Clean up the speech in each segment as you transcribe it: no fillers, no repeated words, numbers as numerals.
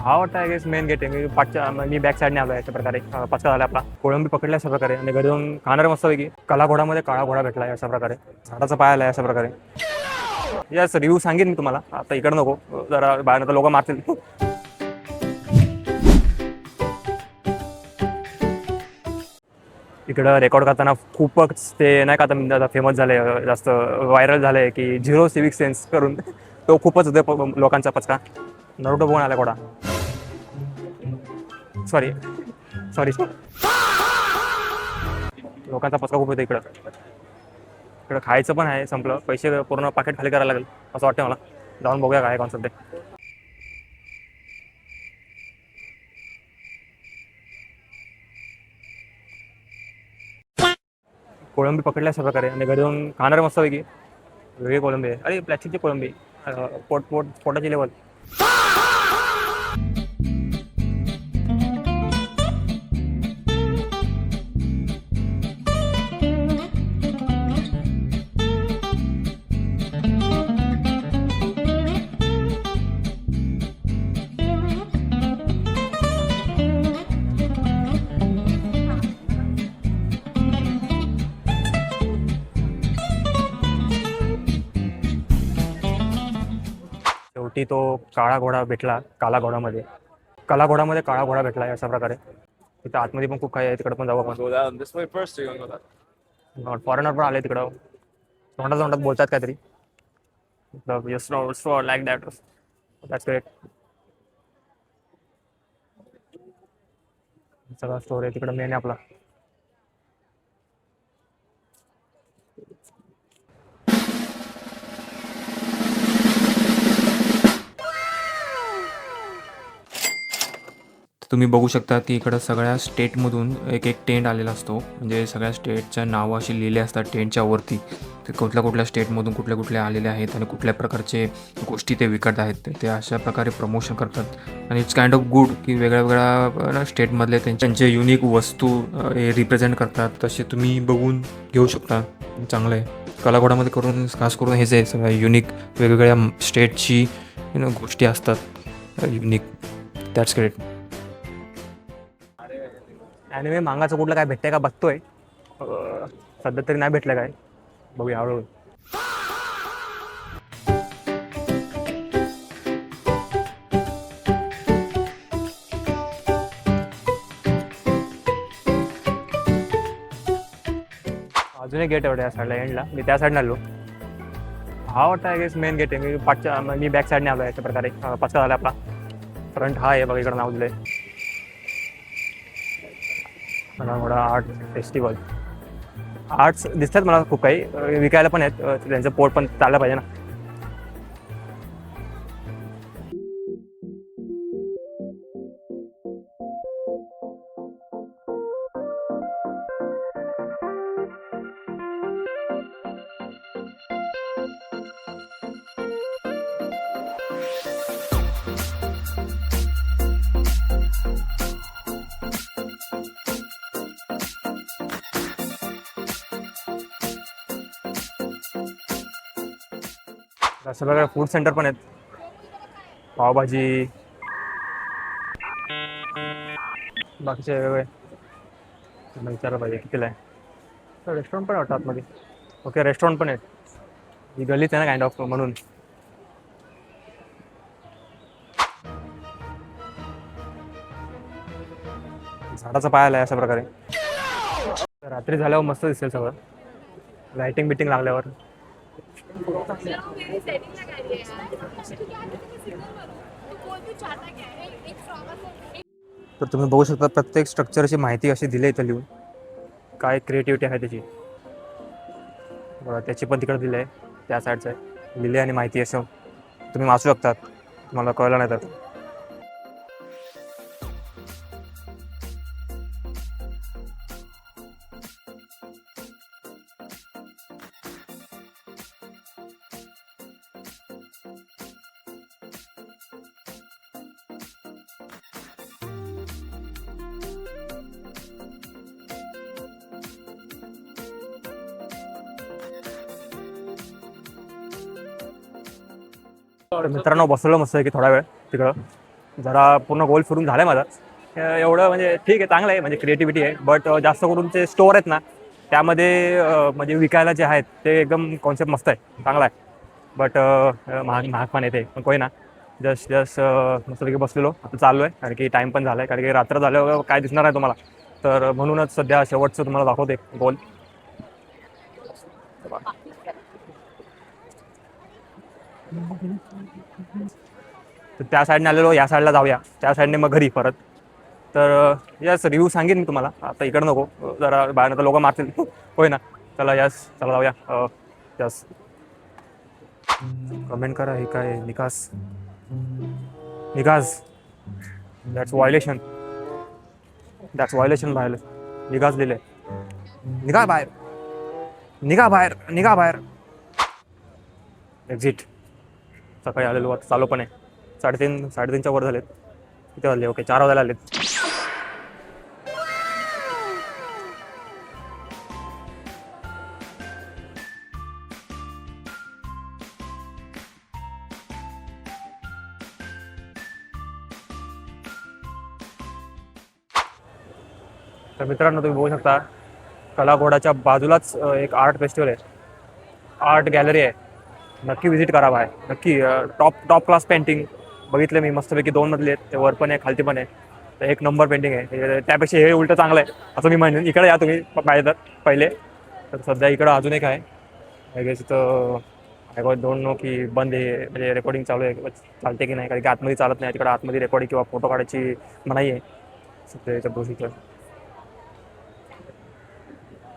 हा वाटतं I guess main gate आहे. मी बॅक साईडने आलो अशा प्रकारे. पचका झाला आपला. कोळंबी पकडल्या अशा प्रकारे आणि घरी जाऊन खाणार मस्तपैकी. काला घोडामध्ये काळा घोडा भेटला अशा प्रकारे. झाडाचा पाय आला अशा प्रकारे. यस, रिव्ह्यू सांगेन मी तुम्हाला. आता इकडं नको, जरा बाहेर लोक मारतील. इकडं रेकॉर्ड करताना खूपच ते नाही का आता फेमस झाले, जास्त व्हायरल झाले की झिरो सिविक सेन्स करून. तो खूपच होते लोकांचा पचका. नरोटो बघून आला घोडा. सॉरी सॉरी लोकांचा पचका खूप येतो इकडं. इकडं खायचं पण आहे, संपलं. पैसे पूर्ण पाकिट खाली करायला लागेल असं वाटतं मला. जाऊन बघूया काय कॉन्सेप्ट आहे. कोळंबी पकडल्या अशा प्रकारे आणि घरी जाऊन खाणार मस्तपैकी. वेगळी कोळंबी आहे. अरे प्लॅस्टिकची कोळंबी. पोटाची लेवल. शेवटी तो काळा घोडा भेटला. काला घोडामध्ये काळा घोडा भेटला अशा प्रकारे. तिथं आतमध्ये पण खूप काही आहे, तिकडे पण जाऊ आपण. Go down this way first, or you gonna go that? Foreigner पण आले तिकडं. तोंडात बोलतात काहीतरी. Yes no like that. That's great. सगळा स्टोर आहे तिकडं. मेन आहे आपला. तुम्ही बघू शकता की इकडं सगळ्या स्टेटमधून एक एक टेंट आलेला असतो. म्हणजे सगळ्या स्टेटच्या नावं अशी लिहिली असतात टेंटच्या वरती. ते कुठल्या कुठल्या स्टेटमधून कुठल्या कुठल्या आलेले आहेत आणि कुठल्या प्रकारचे गोष्टी ते विकत आहेत. ते अशा प्रकारे प्रमोशन करतात. आणि इट्स काइंड ऑफ गुड की वेगळ्या वेगळ्या स्टेटमधले त्यांचे युनिक वस्तू हे रिप्रेझेंट करतात. तसे तुम्ही बघून घेऊ शकता. चांगलं आहे. कलाघोडामध्ये करून खास करून हेच आहे, सगळ्या युनिक वेगवेगळ्या स्टेटची गोष्टी असतात युनिक. That's great. ॲनिमे मागाचं कुठलं काय भेटतंय का बघतोय. सध्या तरी नाही भेटलं काय. बघूया हळूहळू. अजून एक गेट आहे या साईडला एंडला. मी त्या साईडने आलो. हा वाटतं आय गेस मेन गेट आहे. मी बॅक साईडने आलो अशा प्रकारे. पचका झाला आपला. फ्रंट हा आहे बघा, इकडं नाव दिलंय घोडा आर्ट फेस्टिवल. आर्ट्स दिसतात मला खूप काही. विकायला पण आहेत. त्यांचं पोट पण चाललं पाहिजे ना. असं बघा फूड सेंटर पण आहेत. पावभाजी बाकीचे वेगवेगळे. विचारलं पाहिजे कितीला आहे. रेस्टॉरंट पण वाटतं आतमध्ये. ओके, रेस्टॉरंट पण आहेत. ही गल्लीच आहे ना काइंड ऑफ, म्हणून. झाडाचा पाय आला अशा प्रकारे. रात्री झाल्यावर मस्त दिसेल सगळं. लाइटिंग बिटिंग लागल्यावर. तर तुम्ही बघू शकता प्रत्येक स्ट्रक्चरची माहिती अशी दिली इथं लिहून. काय क्रिएटिव्हिटी आहे त्याची. बघा त्याची पण तिकडे दिलं आहे. त्या साईडचं आहे लिहिले आणि माहिती असं तुम्ही वाचू शकतात. तुम्हाला कळलं नाही तर. तर मित्रांनो बसवलं मस्त आहे की थोडा वेळ तिकडं. जरा पूर्ण गोल फिरून झालं आहे माझा. एवढं म्हणजे ठीक आहे, चांगलं आहे, म्हणजे क्रिएटिव्हिटी आहे. बट जास्त करून जे स्टोअर आहेत ना त्यामध्ये म्हणजे विकायला जे आहेत ते एकदम कॉन्सेप्ट मस्त आहे, चांगला आहे. बट महाग महाग पण येते, पण कोई ना. जस्ट मस्तपैकी बसलेलो आता चाललो आहे, कारण की टाईम पण झाला आहे, कारण की रात्र झाल्यावर काय दिसणार आहे तुम्हाला. तर म्हणूनच सध्या शेवटचं तुम्हाला दाखवते गोल. तर त्या साईडने आलेलो, या साईडला जाऊया, त्या साईडने मग घरी परत. तर यस, रिव्ह्यू सांगेन मी तुम्हाला, आता इकडं नको, जरा बाहेर तर लोक मारतील. होय ना. चला यस, चला जाऊया. यस, कमेंट करा. हे काय निकास, निकास, दॅट्स व्हायलेशन बाहेर. निकास दिले, निघा बाहेर, निघा बाहेर, निघा बाहेर. एक्झिट. सकाळी आलेलो, आता चालू पण आहे. 3:30 वर झालेत. किती वाजले? ओके, 4 वाजायला आलेत. तर मित्रांनो, तुम्ही बघू शकता कलाघोडाच्या बाजूलाच एक आर्ट फेस्टिवल आहे, आर्ट गॅलरी आहे. नक्की व्हिजिट करा बाहेर, नक्की. टॉप क्लास पेंटिंग बघितले मी, मस्तपैकी 2 मजले आहेत, ते वर पण आहे खालती पण आहे. तर एक नंबर पेंटिंग आहे. त्यापेक्षा हे उलटं चांगलं आहे असं मी म्हणेन. इकडे या तुम्ही पाहिजे तर पहिले. तर सध्या इकडं अजून एक आहे, आय गेस. तर आय डोंट नो की बंद आहे, म्हणजे रेकॉर्डिंग चालू आहे, चालते की नाही, कारण की आतमध्ये चालत नाही तिकडे. आतमध्ये रेकॉर्डिंग किंवा फोटो काढायची मनाई आहे सध्या याच्या गोष्टीचं.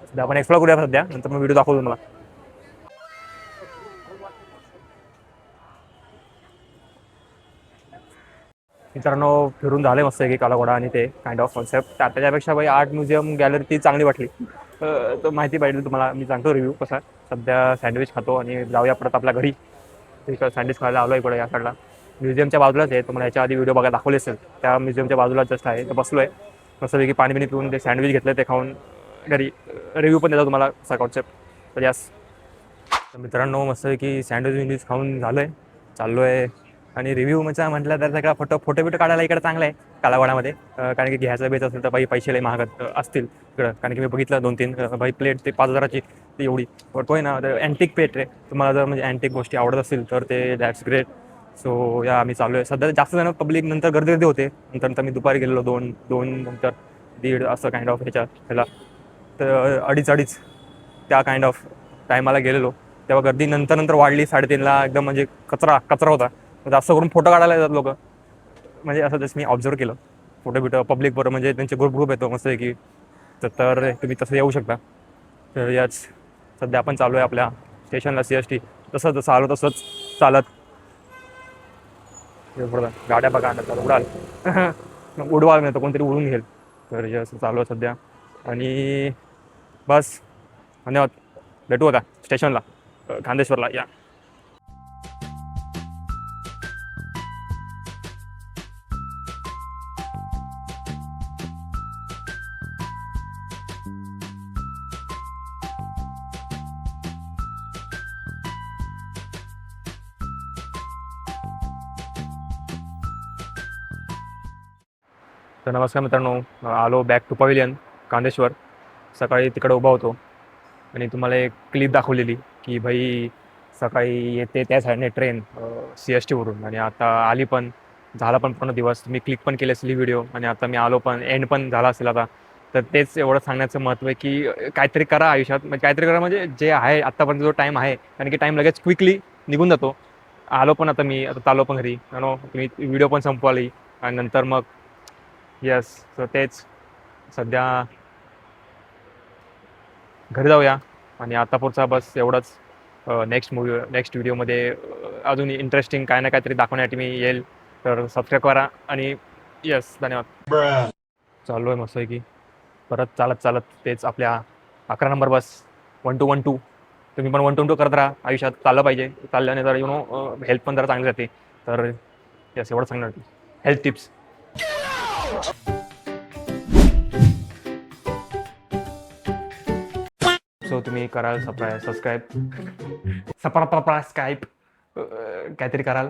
सध्या आपण एक्सप्लोर करूया सध्या, नंतर मग व्हिडिओ दाखवतो तुम्हाला. मित्रांनो, फिरून झाले मस्त की कालाघोडा आणि ते काइंड ऑफ कॉन्सेप्ट. त्याच्यापेक्षा भाई आर्ट म्युझियम गॅलरी ती चांगली वाटली. तर माहिती पाहिजे तुम्हाला, मी सांगतो रिव्ह्यू कसा. सध्या सँडविच खातो आणि जाऊया परत आपल्या घरी. इकडं सँडविच खायला आलो इकडे या साईडला. म्युझियमच्या बाजूलाच आहे, तुम्हाला याच्या आधी व्हिडिओ बघा दाखवले असेल, त्या म्युझियमच्या बाजूलाच जस्ट आहे. तर बसलो आहे मस्तपैकी, पाणी बिणी पिऊन ते सँडविच घेतलं ते खाऊन घरी. रिव्ह्यू पण देतो तुम्हाला कसा कॉन्सेप्ट. तर यस, तर मित्रांनो, मस्तपैकी सँडविच खाऊन झालं आहे, चाललो आहे. आणि रिव्ह्यू म्हटलं तर सगळा फोटो बिटो काढायला इकडे चांगलं आहे कालावडामध्ये. कारण की घ्यायचा बेच असेल तर बाई पैसे लई महागात असतील इकडं, कारण की मी बघितलं 2-3 बाई प्लेट ते 5,000ची ती एवढी. बट होय ना, अँटिक प्लेट रे. तुम्हाला जर म्हणजे अँटिक गोष्टी आवडत असतील तर ते दॅट्स ग्रेट. सो या आम्ही चालू आहे. सध्या जास्त जण पब्लिक नंतर गर्दी होते. नंतर मी दुपारी गेलेलो, 2 नंतर 1:30 असं काइंड ऑफ ह्याला. तर 2:30 त्या काइंड ऑफ टायमाला गेलेलो, तेव्हा गर्दी नंतर वाढली. 3:30ला एकदम म्हणजे कचरा होता. जास्त करून फोटो काढायला येतात लोक, म्हणजे असं जसं मी ऑब्झर्व केलं. फोटो बिटो पब्लिक बरोबर, म्हणजे त्यांचे ग्रुप येतो मस्त आहे की. तर तुम्ही तसं येऊ शकता. तर याच सध्या आपण चालू आहे आपल्या स्टेशनला, CST. जसं आलो तसंच चालत. गाड्या बघा नंतर उडाल. उडवाल नाही तर कोणतरी उडून घेईल. तर असं चालू आहे सध्या. आणि बस, धन्यवाद. भेटू आता स्टेशनला, खांदेश्वरला या. तर नमस्कार मित्रांनो, आलो बॅक टू पवेलियन कांदेश्वर. सकाळी तिकडे उभा होतो आणि तुम्हाला एक क्लिप दाखवलेली की भाई सकाळी येते त्या साईडने ट्रेन CSTवरून, आणि आता आली पण, झाला पण पूर्ण दिवस. मी क्लिक पण केली असेल व्हिडिओ, आणि आता मी आलो पण, एंड पण झाला असेल आता. तर तेच एवढं सांगण्याचं महत्त्व आहे की काहीतरी करा आयुष्यात, म्हणजे काहीतरी करा, म्हणजे जे आहे आत्तापर्यंत जो टाईम आहे, कारण की टाईम लगेच क्विकली निघून जातो. आलो पण आता, मी आता चाललो पण घरी. तुम्ही व्हिडिओ पण संपवाली आणि नंतर मग यस. तर तेच सध्या घरी जाऊया, आणि आता पुढचा बस एवढंच. नेक्स्ट व्हिडिओमध्ये अजून इंटरेस्टिंग काय ना काहीतरी दाखवण्यासाठी मी येईल. तर सबस्क्राईब करा आणि यस, धन्यवाद. चालू आहे मस्त आहे की परत चालत तेच आपल्या 11 नंबर बस, 1212. तुम्ही पण 1212 करत राहा, आयुष्यात चाललं पाहिजे. चालल्याने जरा हेल्थ पण जरा चांगली जाते. तर यस, एवढं सांगणार हेल्थ टिप्स. सो तुम्ही कराल सबस्क्राईब काहीतरी कराल.